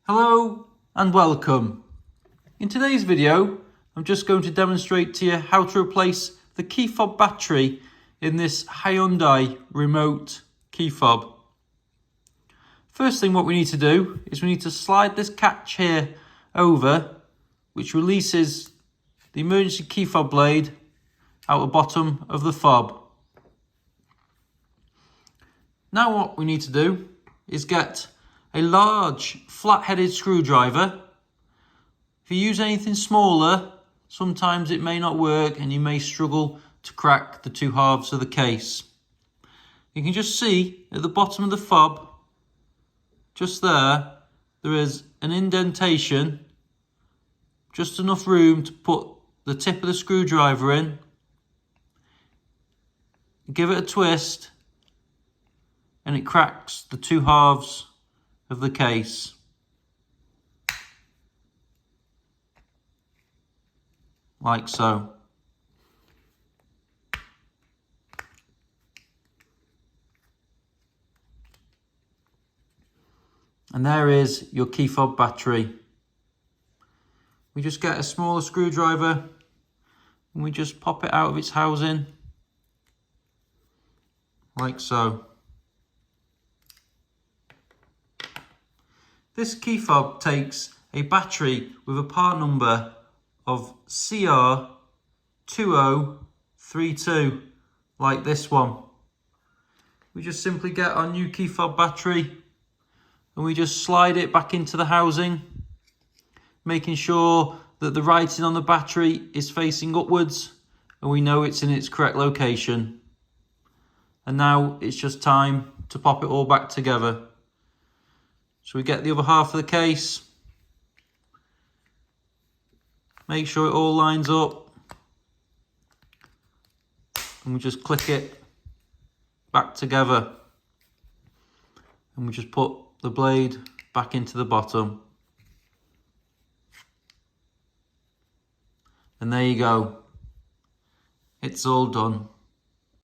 Hello and welcome. In today's video, I'm just going to demonstrate to you how to replace the key fob battery in this Hyundai remote key fob. First thing what we need to do is we need to slide this catch here over, which releases the emergency key fob blade out the bottom of the fob. Now what we need to do is get a large flat-headed screwdriver. If you use anything smaller, sometimes it may not work and you may struggle to crack the two halves of the case. You can just see at the bottom of the fob, just there is an indentation, just enough room to put the tip of the screwdriver in, give it a twist, and it cracks the two halves of the case. Like so. And there is your key fob battery. We just get a smaller screwdriver and we just pop it out of its housing, like so. This key fob takes a battery with a part number of CR2032, like this one. We just simply get our new key fob battery and we just slide it back into the housing, making sure that the writing on the battery is facing upwards and we know it's in its correct location. And now it's just time to pop it all back together. So we get the other half of the case, make sure it all lines up, and we just click it back together. And we just put the blade back into the bottom. And there you go. It's all done.